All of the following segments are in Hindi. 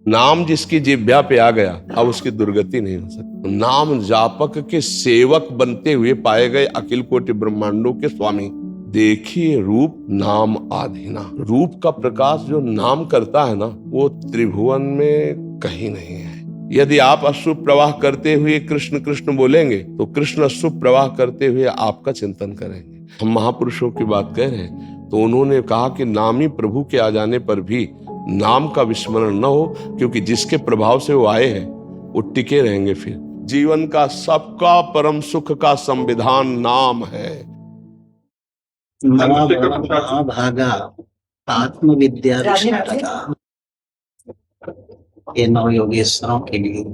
नाम जिसकी जिह्वा पे आ गया अब उसकी दुर्गति नहीं हो सकती। नाम जापक के सेवक बनते हुए पाए गए अखिल कोटि ब्रह्मांडों के स्वामी। देखिए रूप नाम आधीना, रूप का प्रकाश जो नाम करता है ना वो त्रिभुवन में कहीं नहीं है। यदि आप अश्रु प्रवाह करते हुए कृष्ण कृष्ण बोलेंगे तो कृष्ण अश्रु प्रवाह करते हुए आपका चिंतन करेंगे। हम महापुरुषों की बात कह रहे हैं तो उन्होंने कहा कि नामी प्रभु के आ जाने पर भी नाम का विस्मरण न हो, क्योंकि जिसके प्रभाव से वो आए हैं वो टिके रहेंगे। फिर जीवन का सबका परम सुख का संविधान नाम है। महाभागा आत्मविद्या विशारदा, ये नौ योगेश्वरों के लिए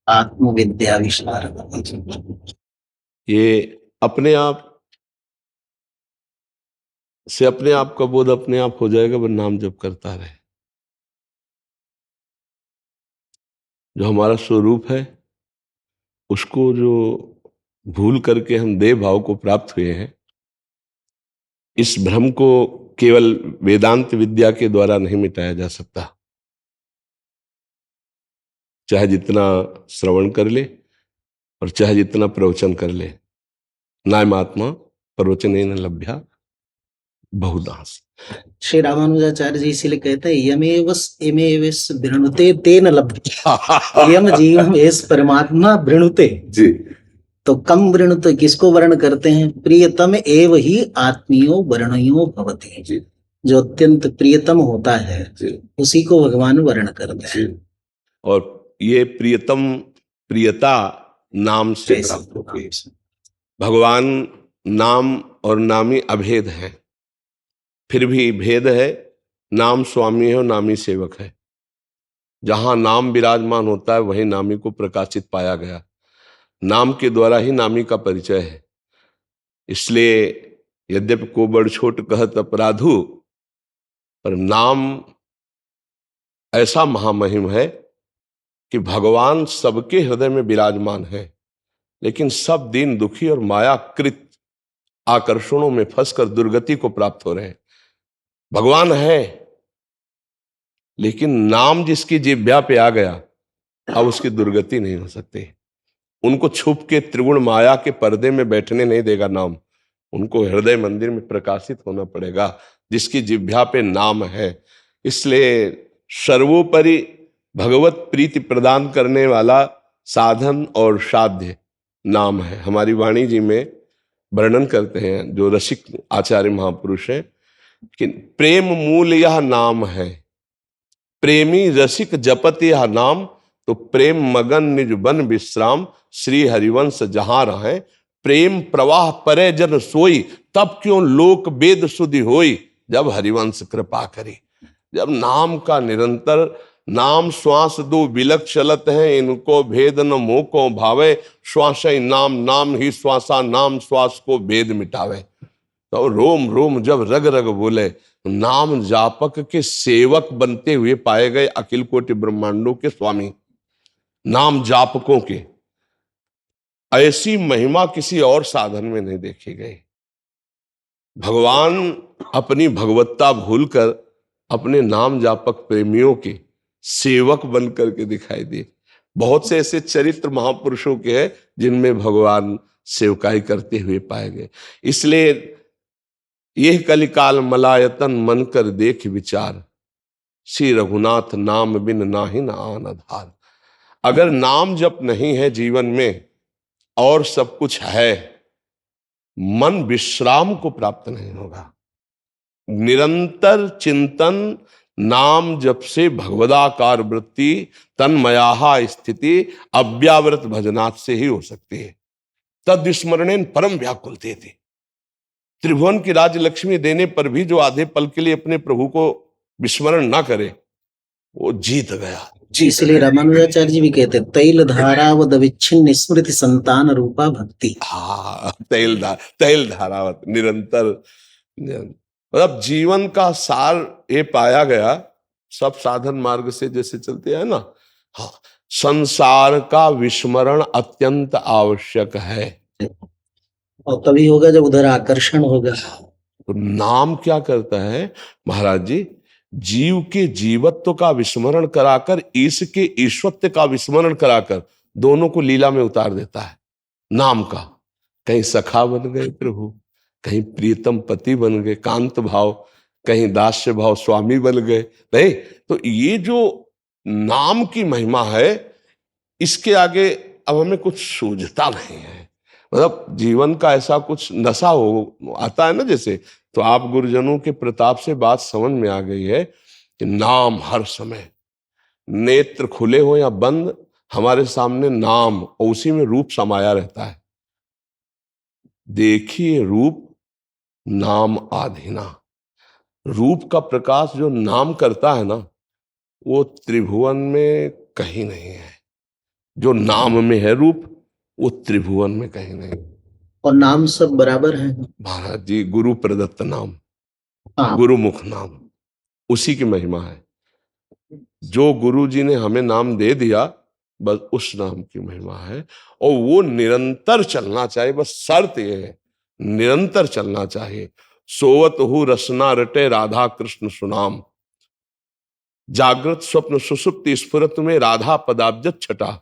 आत्मविद्या विशारदा। ये अपने आप से अपने आप का बोध अपने आप हो जाएगा, वह नाम जप करता रहे। जो हमारा स्वरूप है उसको जो भूल करके हम देह भाव को प्राप्त हुए हैं, इस भ्रम को केवल वेदांत विद्या के द्वारा नहीं मिटाया जा सकता। चाहे जितना श्रवण कर ले और चाहे जितना प्रवचन कर ले, नायमात्मा प्रवचनेन लभ्या बहुदास। श्री रामानुजाचार्य जी इसीलिए कहते हैं यमेवस वृणुते तेन लभ्य। यम जीवम एस परमात्मा वृणुते जी। तो कम वृणुते किसको वर्ण करते हैं? प्रियतम एव ही आत्मीयो वर्णयो भवति। जी। जो अत्यंत प्रियतम होता है जी। उसी को भगवान वर्ण करते हैं। और ये प्रियतम प्रियता नाम से प्राप्त होती है। भगवान नाम और नामी अभेद है, फिर भी भेद है। नाम स्वामी है और नामी सेवक है। जहां नाम विराजमान होता है वहीं नामी को प्रकाशित पाया गया। नाम के द्वारा ही नामी का परिचय है। इसलिए यद्यपि को बड़ छोट कहत अपराधु, पर नाम ऐसा महामहिम है कि भगवान सबके हृदय में विराजमान है, लेकिन सब दीन दुखी और मायाकृत आकर्षणों में फंसकर दुर्गति को प्राप्त हो रहे हैं। भगवान है, लेकिन नाम जिसकी जिह्वा पे आ गया अब उसकी दुर्गति नहीं हो सकती। उनको छुप के त्रिगुण माया के पर्दे में बैठने नहीं देगा नाम। उनको हृदय मंदिर में प्रकाशित होना पड़ेगा, जिसकी जिह्वा पे नाम है। इसलिए सर्वोपरि भगवत प्रीति प्रदान करने वाला साधन और साध्य नाम है। हमारी वाणी जी में वर्णन करते हैं जो रसिक आचार्य महापुरुष हैं कि प्रेम मूल यह नाम है, प्रेमी रसिक जपत यह नाम, तो प्रेम मगन निज बन विश्राम, श्री हरिवंश जहां रहे, प्रेम प्रवाह परे जन सोई, तब क्यों लोक वेद सुधि होई, जब हरिवंश कृपा करी। जब नाम का निरंतर नाम श्वास दो बिलक चलत है, इनको भेद न मोह को भावे, श्वास ही नाम नाम ही श्वासा, नाम श्वास को भेद मिटावे। तो रोम रोम जब रग रग बोले, नाम जापक के सेवक बनते हुए पाए गए अखिल कोटि ब्रह्मांडों के स्वामी। नाम जापकों के ऐसी महिमा किसी और साधन में नहीं देखी गई। भगवान अपनी भगवत्ता भूलकर अपने नाम जापक प्रेमियों के सेवक बन करके दिखाई दिए। बहुत से ऐसे चरित्र महापुरुषों के हैं जिनमें भगवान सेवकाई करते हुए पाए गए। इसलिए यह कलिकाल मलायतन मन कर देख विचार, श्री रघुनाथ नाम बिन नाहिन आन आधार। अगर नाम जप नहीं है जीवन में और सब कुछ है, मन विश्राम को प्राप्त नहीं होगा। निरंतर चिंतन नाम जप से भगवदाकार वृत्ति तन्मयाहा स्थिति अव्यावृत भजनाथ से ही हो सकती है। तद स्मरणेन परम व्याकुलते थे। त्रिभुवन की राज्य लक्ष्मी देने पर भी जो आधे पल के लिए अपने प्रभु को विस्मरण ना करे वो जीत गया। जी, इसलिए रामानुजाचार्य जी भी कहते हैं तैल धारावत विच्छिन्न स्मृति संतान रूपा भक्ति। हाँ, तैल धारावत निरंतर। मतलब जीवन का सार ये पाया गया, सब साधन मार्ग से जैसे चलते हैं ना। हाँ, संसार का विस्मरण अत्यंत आवश्यक है, और तभी होगा जब उधर आकर्षण होगा। तो नाम क्या करता है महाराज जी, जीव के जीवत्व का विस्मरण कराकर ईश के ईश्वत्व का विस्मरण कराकर दोनों को लीला में उतार देता है नाम का। कहीं सखा बन गए प्रभु, कहीं प्रियतम पति बन गए कांत भाव, कहीं दास्य भाव स्वामी बन गए। नहीं तो ये जो नाम की महिमा है इसके आगे अब हमें कुछ सूझता नहीं है। मतलब जीवन का ऐसा कुछ नशा हो आता है ना जैसे, तो आप गुरुजनों के प्रताप से बात समझ में आ गई है कि नाम हर समय, नेत्र खुले हो या बंद, हमारे सामने नाम और उसी में रूप समाया रहता है। देखिए रूप नाम आधीना, रूप का प्रकाश जो नाम करता है ना वो त्रिभुवन में कहीं नहीं है। जो नाम में है रूप वो त्रिभुवन में कहीं नहीं। और नाम सब बराबर है महाराज जी, गुरु प्रदत्त नाम, हाँ। गुरुमुख नाम, उसी की महिमा है। जो गुरु जी ने हमें नाम दे दिया बस उस नाम की महिमा है, और वो निरंतर चलना चाहिए। बस शर्त ये है निरंतर चलना चाहिए। सोवत हु रसना रटे राधा कृष्ण सुनाम, जागृत स्वप्न सुसुप्ति स्फुरत में राधा पदाब्जत छटा,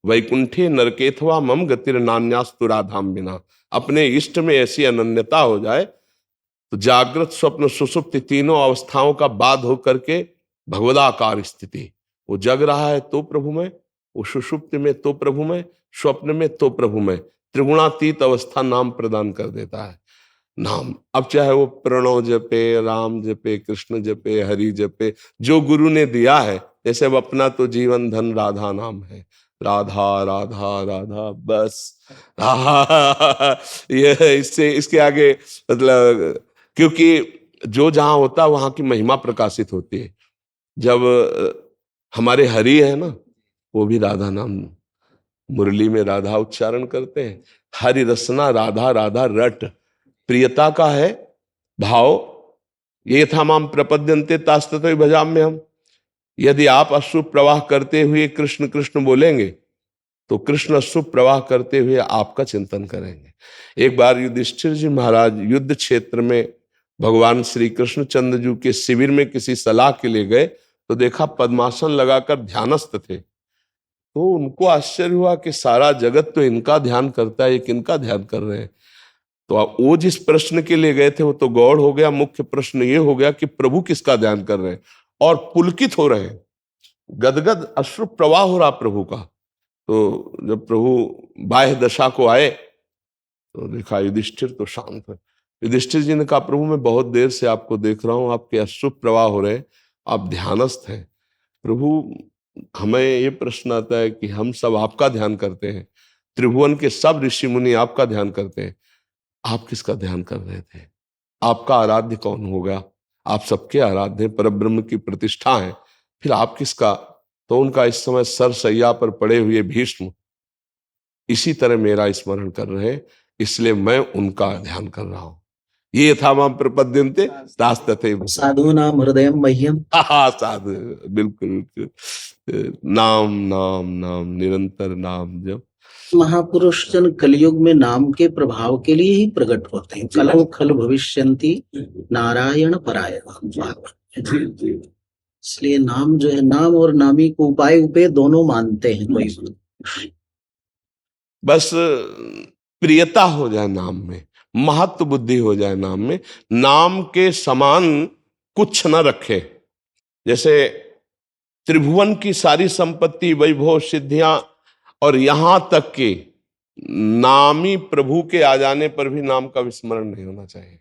वैकुंठे नरकेथवा मम गतिर नान्यास्तु राधाम बिना। अपने इष्ट में ऐसी अनन्यता हो जाए तो जागृत स्वप्न सुसुप्ति तीनों अवस्थाओं का बाध होकर के भगवदाकार स्थिति, वो जग रहा है तो प्रभु में, वो सुषुप्ति में तो प्रभु में, स्वप्न में तो प्रभु में, त्रिगुणातीत अवस्था नाम प्रदान कर देता है नाम। अब चाहे वो प्रणव जपे, राम जपे, कृष्ण जपे, हरि जपे, जो गुरु ने दिया है। जैसे अब अपना तो जीवन धन राधा नाम है, राधा राधा राधा बस ये इससे इसके आगे मतलब, क्योंकि जो जहां होता है वहां की महिमा प्रकाशित होती है। जब हमारे हरि है ना वो भी राधा नाम, मुरली में राधा उच्चारण करते हैं। हरि रसना राधा राधा रट, प्रियता का है भाव। ये था माम प्रपद्यन्ते तास्ततो भजाम में हम। यदि आप अश्रु प्रवाह करते हुए कृष्ण कृष्ण बोलेंगे तो कृष्ण अश्रु प्रवाह करते हुए आपका चिंतन करेंगे। एक बार युधिष्ठिर जी महाराज युद्ध क्षेत्र में भगवान श्री कृष्णचंद्र जी के शिविर में किसी सलाह के लिए गए तो देखा पद्मासन लगाकर ध्यानस्थ थे। तो उनको आश्चर्य हुआ कि सारा जगत तो इनका ध्यान करता है, ये किनका ध्यान कर रहे हैं। तो वो जिस प्रश्न के लिए गए थे वो तो गौड़ हो गया, मुख्य प्रश्न ये हो गया कि प्रभु किसका ध्यान कर रहे हैं, और पुलकित हो रहे हैं, गदगद अश्रु प्रवाह हो रहा प्रभु का। तो जब प्रभु बाह्य दशा को आए तो देखा युधिष्ठिर तो शांत है। युधिष्ठिर जी ने कहा प्रभु मैं बहुत देर से आपको देख रहा हूं, आपके अश्रु प्रवाह हो रहे हैं, आप ध्यानस्थ हैं। प्रभु हमें ये प्रश्न आता है कि हम सब आपका ध्यान करते हैं, त्रिभुवन के सब ऋषि मुनि आपका ध्यान करते हैं, आप किसका ध्यान कर रहे थे? आपका आराध्य कौन होगा? आप सबके आराध्य परब्रह्म की प्रतिष्ठा है, फिर आप किसका? तो उनका इस समय सरसैया पर पड़े हुए भीष्म इसी तरह मेरा स्मरण कर रहे हैं, इसलिए मैं उनका ध्यान कर रहा हूं। ये था माम प्रपद्यन्ते तास्तते साधु नाम हृदय मह्यम। साधु, बिल्कुल बिल्कुल। नाम नाम नाम, निरंतर नाम जब। महापुरुष जन कलयुग में नाम के प्रभाव के लिए ही प्रकट होते हैं। कलौ खल भविष्यन्ति नारायण परायण। इसलिए नाम जो है, नाम और नामी को उपाय उपे दोनों मानते हैं। कोई बस प्रियता हो जाए नाम में, महत्व बुद्धि हो जाए नाम में, नाम के समान कुछ न रखे। जैसे त्रिभुवन की सारी संपत्ति, वैभव, सिद्धियां, और यहां तक कि नामी प्रभु के आ जाने पर भी नाम का विस्मरण नहीं होना चाहिए।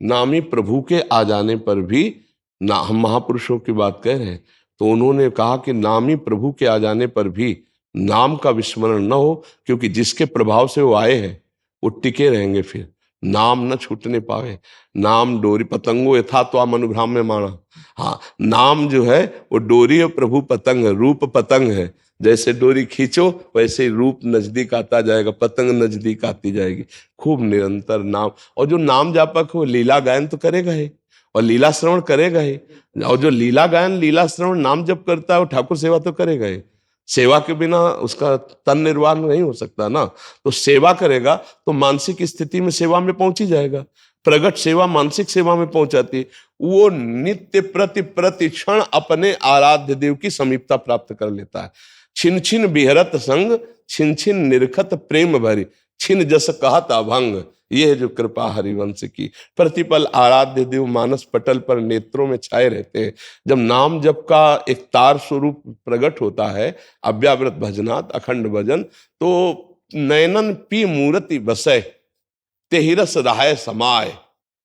नामी प्रभु के आ जाने पर भी ना, हम महापुरुषों की बात कह रहे हैं तो उन्होंने कहा कि नामी प्रभु के आ जाने पर भी नाम का विस्मरण न हो, क्योंकि जिसके प्रभाव से वो आए हैं वो टिके रहेंगे, फिर नाम न छूटने पावे। नाम डोरी पतंगो यथा तो अनुभ्राम में माना। हाँ, नाम जो है वो डोरी और प्रभु पतंग, रूप पतंग है। जैसे डोरी खींचो वैसे ही रूप नजदीक आता जाएगा, पतंग नजदीक आती जाएगी। खूब निरंतर नाम, और जो नाम जापक हो लीला गायन तो करेगा ही और लीला श्रवण करेगा ही। और जो लीला गायन लीला श्रवण नाम जप करता है वो ठाकुर सेवा तो करेगा ही। सेवा के बिना उसका तन निर्वाण नहीं हो सकता ना। तो सेवा करेगा तो मानसिक स्थिति में सेवा में पहुंच ही जाएगा। प्रगट सेवा मानसिक सेवा में पहुंचाती है, वो नित्य प्रति क्षण अपने आराध्य देव की समीपता प्राप्त कर लेता है। छिन छिन बिहरत संग, छिन छिन निरखत प्रेम भरी, छिन जस कहत अभंग, ये है जो कृपा हरिवंश की। प्रतिपल आराध्य देव मानस पटल पर नेत्रों में छाए रहते हैं। जब नाम जप का एक तार स्वरूप प्रकट होता है, अव्यावृत भजनात् अखंड भजन, तो नयनन पी मूर्ति बसै, तेहिरस रहाय समाय,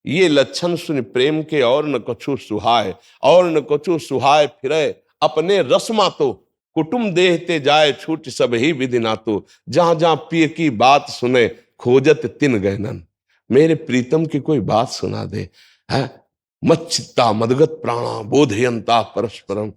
ये लक्षण सुन प्रेम के और न कछु सुहाय, और न कछु सुहाय फिरे अपने रसमा तो, कुटुम देहते जाए छूट सब ही विधि नातो, जहां जहां प्रिय की बात सुने खोजत तिन गहनन। मेरे प्रीतम की कोई बात सुना दे, है मच्चित्ता मदगत प्राणा बोधयंता परस्परम,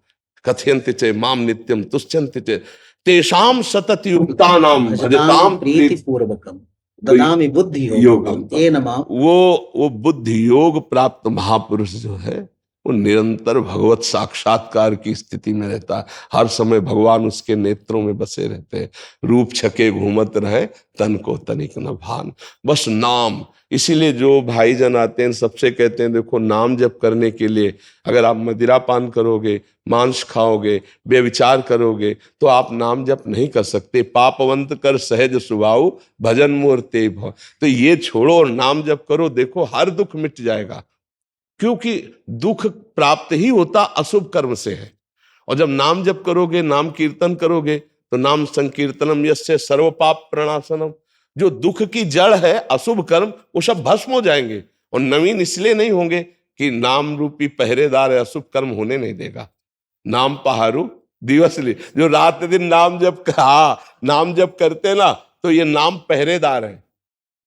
कथयन्ति च माम नित्यम तुष्यन्ति च तेषाम सतत युक्तानाम भजताम प्रीति पूर्वकम ददामि बुद्धि योगम तेन माम। वो बुद्धि योग प्राप्त महापुरुष जो है वो निरंतर भगवत साक्षात्कार की स्थिति में रहता है। हर समय भगवान उसके नेत्रों में बसे रहते हैं। रूप छके घूमत रहे तन को तनिक न भान, बस नाम। इसीलिए जो भाईजन आते हैं सबसे कहते हैं देखो नाम जप करने के लिए अगर आप मदिरा पान करोगे, मांस खाओगे, व्यभिचार करोगे तो आप नाम जप नहीं कर सकते। पापवंत कर सहज सुभाऊ भजन मूर्ते भव, तो ये छोड़ो और नाम जप करो, देखो हर दुख मिट जाएगा। क्योंकि दुख प्राप्त ही होता अशुभ कर्म से है। और जब नाम जप करोगे, नाम कीर्तन करोगे तो नाम संकीर्तनम यस्य सर्व पाप प्रणाशनम, जो दुख की जड़ है अशुभ कर्म वो सब भस्म हो जाएंगे। और नवीन इसलिए नहीं होंगे कि नाम रूपी पहरेदार है, अशुभ कर्म होने नहीं देगा। नाम पहारू दिवस लिए, जो रात दिन नाम जप करते ना तो ये नाम पहरेदार है,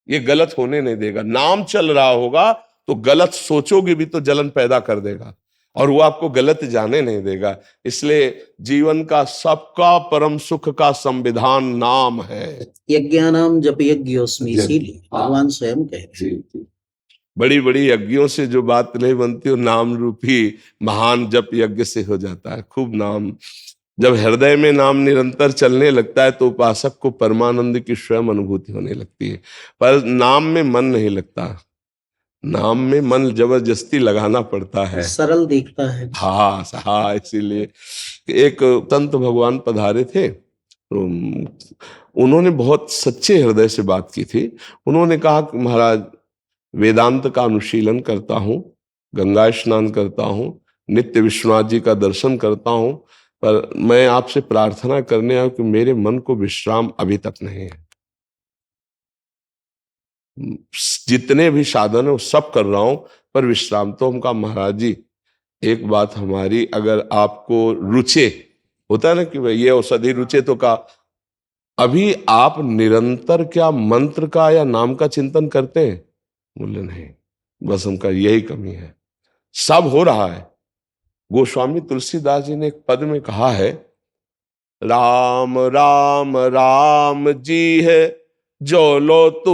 ये गलत होने नहीं देगा। नाम चल रहा होगा तो गलत सोचोगे भी तो जलन पैदा कर देगा और वो आपको गलत जाने नहीं देगा। इसलिए जीवन का सबका परम सुख का संविधान नाम है। यज्ञानाम जप यज्ञोस्मि, इसीलिए भगवान स्वयं कहते हैं। बड़ी बड़ी यज्ञों से जो बात नहीं बनती वो नाम रूपी महान जप यज्ञ से हो जाता है। खूब नाम, जब हृदय में नाम निरंतर चलने लगता है तो उपासक को परमानंद की स्वयं अनुभूति होने लगती है। पर नाम में मन नहीं लगता, नाम में मन जबरदस्ती लगाना पड़ता है, सरल दिखता है। हाँ, इसीलिए एक संत भगवान पधारे थे, तो उन्होंने बहुत सच्चे हृदय से बात की थी। उन्होंने कहा कि महाराज वेदांत का अनुशीलन करता हूँ, गंगा स्नान करता हूँ, नित्य विश्वनाथ जी का दर्शन करता हूँ, पर मैं आपसे प्रार्थना करने आया कि मेरे मन को विश्राम अभी तक नहीं है। जितने भी साधन है वो सब कर रहा हूं पर विश्राम तो। हम कहा महाराज जी एक बात हमारी, अगर आपको रुचे, होता है ना कि भाई ये औषधि रुचे, तो कहा अभी आप निरंतर क्या मंत्र का या नाम का चिंतन करते हैं? बोले नहीं, बस हमका यही कमी है, सब हो रहा है। गोस्वामी तुलसीदास जी ने एक पद में कहा है, राम राम राम जी है जो लो तू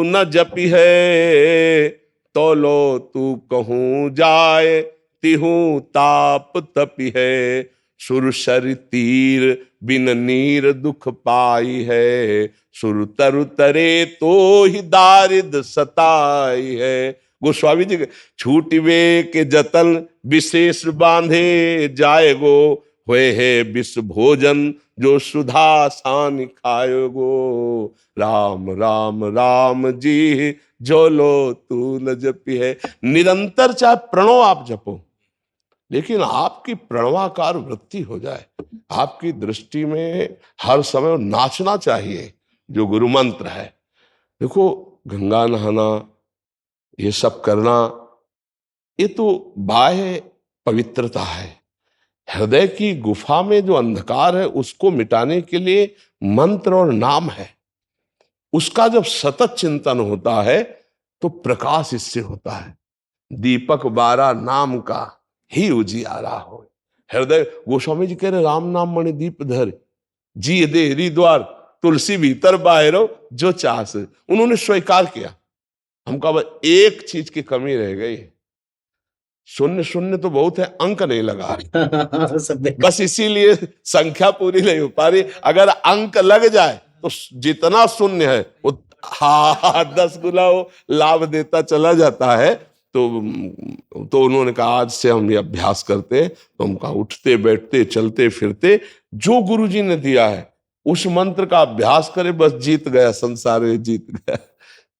न जपी है, तो लो तू कहूं जाए तिहू ताप तपी है, सुरसर तीर बिन नीर दुख पाई है, सुर तरु तरे तो ही दारिद सताई है। गोस्वामी जी छूटवे के जतन विशेष बांधे जाएगो, हुए है विष भोजन जो सुधा सान खाएगो, राम राम राम जी जो लो तू न जपी है। निरंतर चाहे प्रणव आप जपो, लेकिन आपकी प्रणवाकार वृत्ति हो जाए, आपकी दृष्टि में हर समय नाचना चाहिए, जो गुरु मंत्र है। देखो गंगा नहाना, ये सब करना, ये तो बाह्य पवित्रता है। हृदय की गुफा में जो अंधकार है उसको मिटाने के लिए मंत्र और नाम है। उसका जब सतत चिंतन होता है तो प्रकाश इससे होता है। दीपक बारा नाम का ही उजियारा हो हृदय। गोस्वामी जी कह रहे राम नाम मणि दीप धर, जी दे हरिद्वार तुलसी भीतर बाहरो जो चास। उन्होंने स्वीकार किया। हम कहा एक चीज की कमी रह गई, शून्य शून्य तो बहुत है, अंक नहीं लगा रहे। बस इसीलिए संख्या पूरी नहीं हो पा रही। अगर अंक लग जाए तो जितना शून्य है वो हाँ 10 गुना वो लाभ देता चला जाता है। तो उन्होंने कहा आज से हम ये अभ्यास करते हैं। तो हम कहा उठते बैठते चलते फिरते जो गुरुजी ने दिया है उस मंत्र का अभ्यास करे, बस जीत गया, संसार में जीत गया।